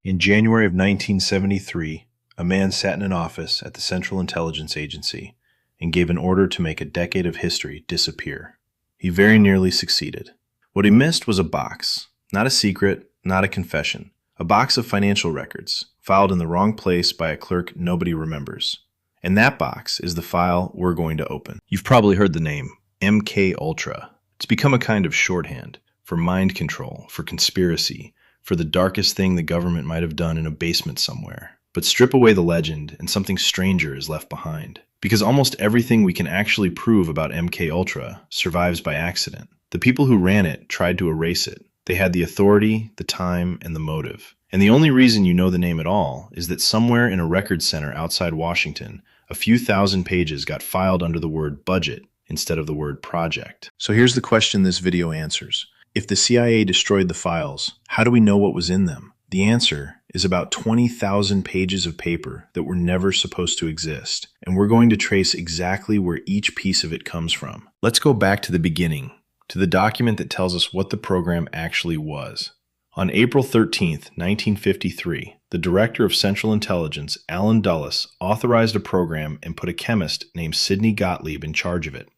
In January of 1973, a man sat in an office at the Central Intelligence Agency and gave an order to make a decade of history disappear. He very nearly succeeded. What he missed was a box, not a secret, not a confession, a box of financial records, filed in the wrong place by a clerk nobody remembers. And that box is the file we're going to open. You've probably heard the name, MKUltra. It's become a kind of shorthand for mind control, for conspiracy, for the darkest thing the government might have done in a basement somewhere. But strip away the legend and something stranger is left behind. Because almost everything we can actually prove about MKUltra survives by accident. The people who ran it tried to erase it. They had the authority, the time, and the motive. And the only reason you know the name at all is that somewhere in a record center outside Washington, a few thousand pages got filed under the word budget instead of the word project. So here's the question this video answers. If the CIA destroyed the files, how do we know what was in them? The answer is about 20,000 pages of paper that were never supposed to exist, and we're going to trace exactly where each piece of it comes from. Let's go back to the beginning, to the document that tells us what the program actually was. On April 13, 1953, the director of Central Intelligence, Allen Dulles, authorized a program and put a chemist named Sidney Gottlieb in charge of it.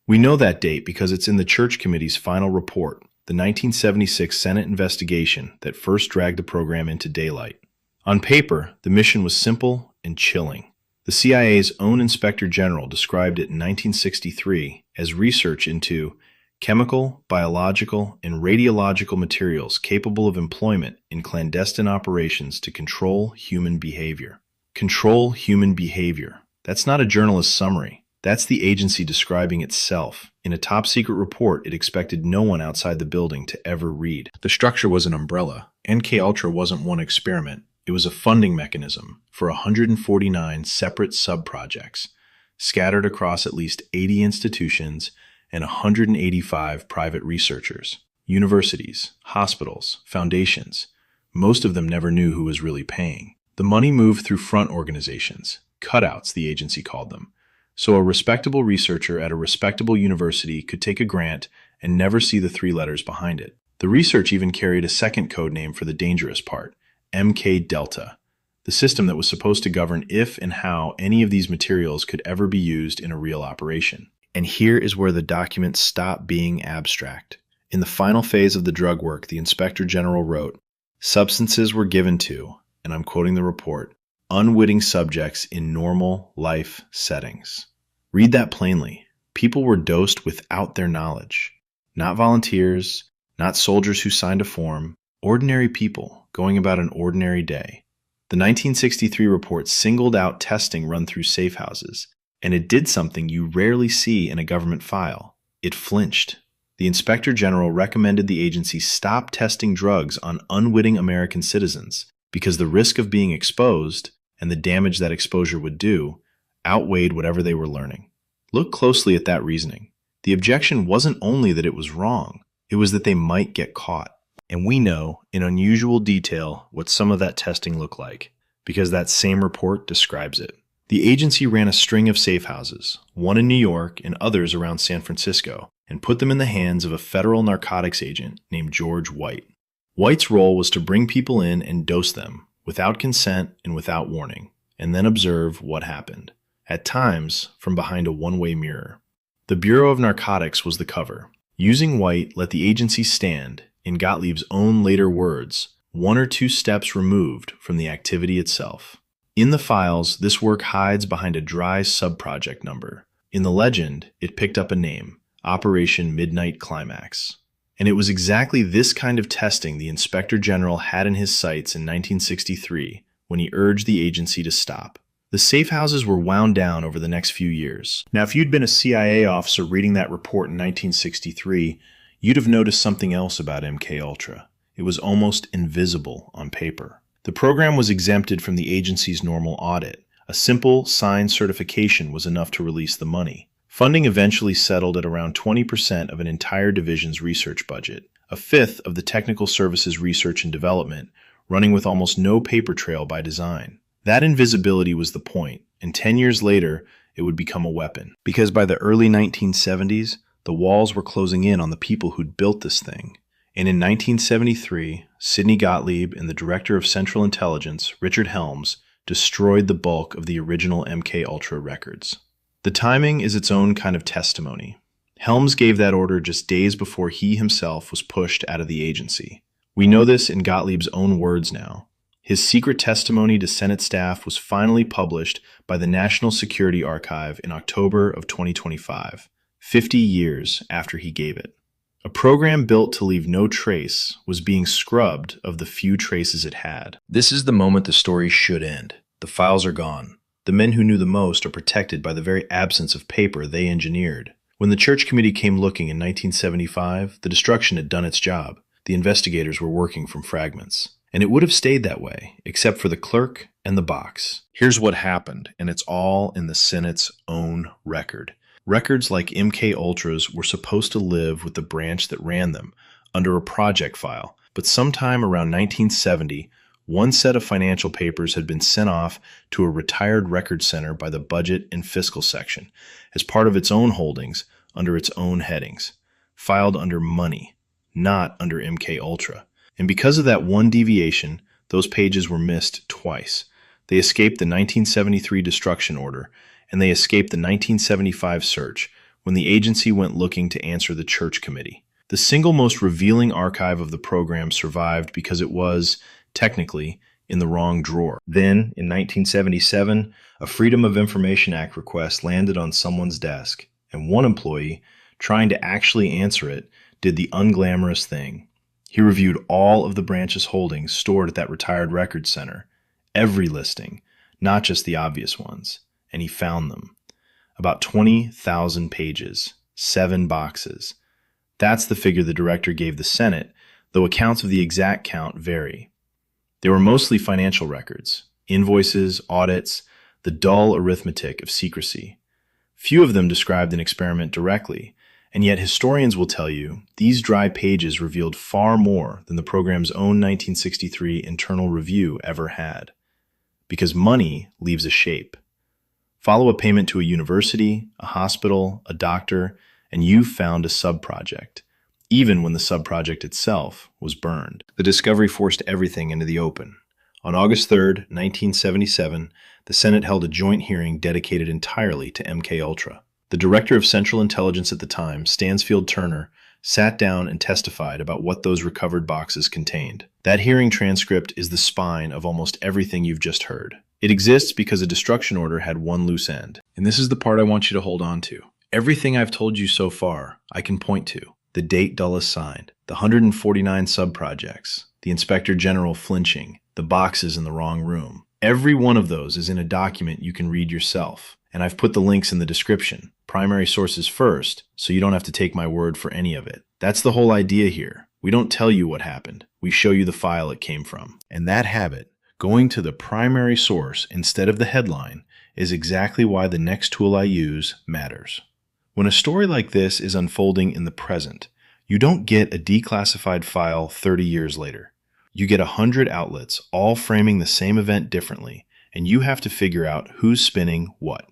We know that date because it's in the Church Committee's final report, the 1976 Senate investigation that first dragged the program into daylight. On paper, the mission was simple and chilling. The CIA's own Inspector General described it in 1963 as research into chemical, biological, and radiological materials capable of employment in clandestine operations to control human behavior. Control human behavior. That's not a journalist's summary. That's the agency describing itself. In a top-secret report it expected no one outside the building to ever read. The structure was an umbrella. MKUltra wasn't one experiment. It was a funding mechanism for 149 separate subprojects, scattered across at least 80 institutions and 185 private researchers, universities, hospitals, foundations. Most of them never knew who was really paying. The money moved through front organizations, cutouts the agency called them. So a respectable researcher at a respectable university could take a grant and never see the three letters behind it. The research even carried a second code name for the dangerous part, MK Delta, the system that was supposed to govern if and how any of these materials could ever be used in a real operation. And here is where the documents stop being abstract. In the final phase of the drug work, the Inspector General wrote, "Substances were given to," and I'm quoting the report, "unwitting subjects in normal life settings." Read that plainly. People were dosed without their knowledge. Not volunteers, not soldiers who signed a form, ordinary people going about an ordinary day. The 1963 report singled out testing run through safehouses, and it did something you rarely see in a government file. It flinched. The Inspector General recommended the agency stop testing drugs on unwitting American citizens because the risk of being exposed and the damage that exposure would do outweighed whatever they were learning. Look closely at that reasoning. The objection wasn't only that it was wrong, it was that they might get caught. And we know in unusual detail what some of that testing looked like, because that same report describes it. The agency ran a string of safehouses, one in New York and others around San Francisco, and put them in the hands of a federal narcotics agent named George White. White's role was to bring people in and dose them, without consent and without warning, and then observe what happened, at times from behind a one-way mirror. The Bureau of Narcotics was the cover. Using White let the agency stand, in Gottlieb's own later words, one or two steps removed from the activity itself. In the files, this work hides behind a dry subproject number. In the legend, it picked up a name, Operation Midnight Climax. And it was exactly this kind of testing the Inspector General had in his sights in 1963 when he urged the agency to stop. The safehouses were wound down over the next few years. Now, if you'd been a CIA officer reading that report in 1963, you'd have noticed something else about MKUltra. It was almost invisible on paper. The program was exempted from the agency's normal audit. A simple signed certification was enough to release the money. Funding eventually settled at around 20% of an entire division's research budget, a fifth of the technical services research and development, running with almost no paper trail by design. That invisibility was the point, and 10 years later, it would become a weapon. Because by the early 1970s, the walls were closing in on the people who'd built this thing. And in 1973, Sidney Gottlieb and the Director of Central Intelligence, Richard Helms, destroyed the bulk of the original MKUltra records. The timing is its own kind of testimony. Helms gave that order just days before he himself was pushed out of the agency. We know this in Gottlieb's own words now. His secret testimony to Senate staff was finally published by the National Security Archive in October of 2025, 50 years after he gave it. A program built to leave no trace was being scrubbed of the few traces it had. This is the moment the story should end. The files are gone. The men who knew the most are protected by the very absence of paper they engineered. When the Church Committee came looking in 1975, the destruction had done its job. The investigators were working from fragments. And it would have stayed that way, except for the clerk and the box. Here's what happened, and it's all in the Senate's own record. Records like MKUltra's were supposed to live with the branch that ran them, under a project file, but sometime around 1970, one set of financial papers had been sent off to a retired record center by the Budget and Fiscal Section, as part of its own holdings, under its own headings, filed under money, not under MKUltra. And because of that one deviation, those pages were missed twice. They escaped the 1973 destruction order, and they escaped the 1975 search when the agency went looking to answer the Church Committee. The single most revealing archive of the program survived because it was, technically, in the wrong drawer. Then, in 1977, a Freedom of Information Act request landed on someone's desk, and one employee, trying to actually answer it, did the unglamorous thing. He reviewed all of the branch's holdings stored at that retired record center, every listing, not just the obvious ones. And he found them. About 20,000 pages, 7 boxes. That's the figure the director gave the Senate, though accounts of the exact count vary. They were mostly financial records, invoices, audits, the dull arithmetic of secrecy. Few of them described an experiment directly, and yet historians will tell you these dry pages revealed far more than the program's own 1963 internal review ever had. Because money leaves a shape. Follow a payment to a university, a hospital, a doctor, and you've found a subproject, even when the subproject itself was burned. The discovery forced everything into the open. On August 3, 1977, the Senate held a joint hearing dedicated entirely to MKUltra. The Director of Central Intelligence at the time, Stansfield Turner, sat down and testified about what those recovered boxes contained. That hearing transcript is the spine of almost everything you've just heard. It exists because a destruction order had one loose end. And this is the part I want you to hold on to. Everything I've told you so far, I can point to. The date Dulles signed, the 149 subprojects, the Inspector General flinching, the boxes in the wrong room. Every one of those is in a document you can read yourself. And I've put the links in the description. Primary sources first, so you don't have to take my word for any of it. That's the whole idea here. We don't tell you what happened. We show you the file it came from. And that habit, going to the primary source instead of the headline, is exactly why the next tool I use matters. When a story like this is unfolding in the present, you don't get a declassified file 30 years later. You get 100 outlets all framing the same event differently, and you have to figure out who's spinning what.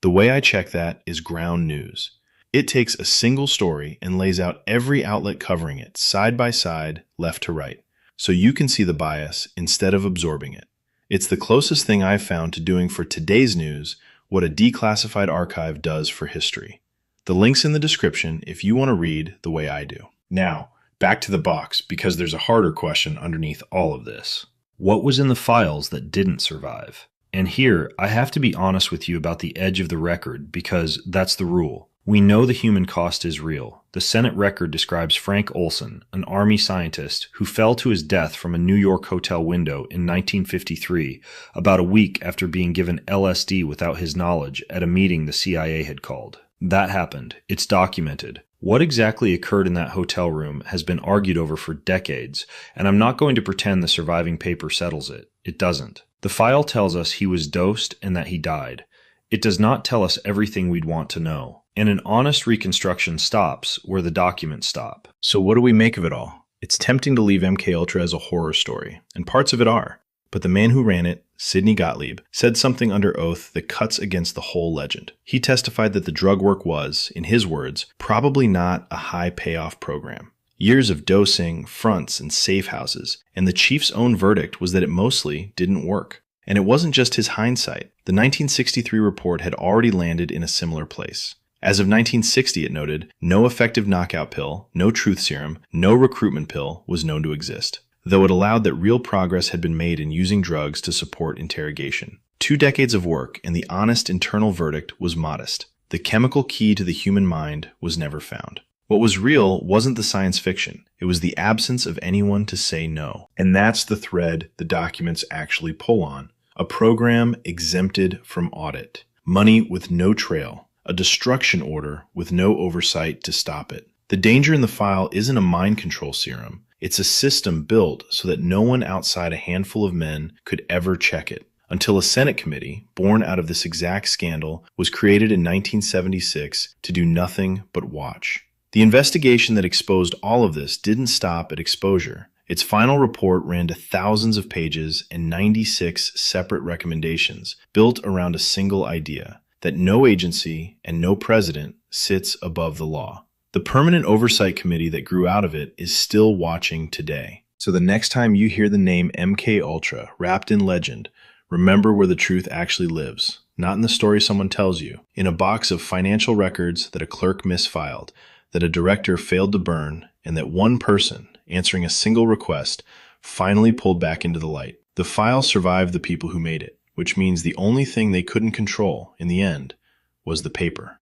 The way I check that is ground news. It takes a single story and lays out every outlet covering it, side by side, left to right, so you can see the bias instead of absorbing it. It's the closest thing I've found to doing for today's news what a declassified archive does for history. The link's in the description if you want to read the way I do. Now, back to the box, because there's a harder question underneath all of this. What was in the files that didn't survive? And here, I have to be honest with you about the edge of the record, because that's the rule. We know the human cost is real. The Senate record describes Frank Olson, an Army scientist who fell to his death from a New York hotel window in 1953, about a week after being given LSD without his knowledge at a meeting the CIA had called. That happened. It's documented. What exactly occurred in that hotel room has been argued over for decades, and I'm not going to pretend the surviving paper settles it. It doesn't. The file tells us he was dosed and that he died. It does not tell us everything we'd want to know. And an honest reconstruction stops where the documents stop. So what do we make of it all? It's tempting to leave MKUltra as a horror story, and parts of it are. But the man who ran it, Sidney Gottlieb, said something under oath that cuts against the whole legend. He testified that the drug work was, in his words, probably not a high payoff program. Years of dosing, fronts, and safehouses, and the chief's own verdict was that it mostly didn't work. And it wasn't just his hindsight. The 1963 report had already landed in a similar place. As of 1960, it noted, no effective knockout pill, no truth serum, no recruitment pill was known to exist, though it allowed that real progress had been made in using drugs to support interrogation. 2 decades of work, and the honest internal verdict was modest. The chemical key to the human mind was never found. What was real wasn't the science fiction. It was the absence of anyone to say no. And that's the thread the documents actually pull on. A program exempted from audit. Money with no trail. A destruction order with no oversight to stop it. The danger in the file isn't a mind control serum. It's a system built so that no one outside a handful of men could ever check it. Until a Senate committee, born out of this exact scandal, was created in 1976 to do nothing but watch. The investigation that exposed all of this didn't stop at exposure. Its final report ran to thousands of pages and 96 separate recommendations built around a single idea, that no agency and no president sits above the law. The permanent oversight committee that grew out of it is still watching today. So the next time you hear the name MKUltra wrapped in legend, remember where the truth actually lives. Not in the story someone tells you. In a box of financial records that a clerk misfiled, that a director failed to burn, and that one person, answering a single request, finally pulled back into the light. The file survived the people who made it, which means the only thing they couldn't control, in the end, was the paper.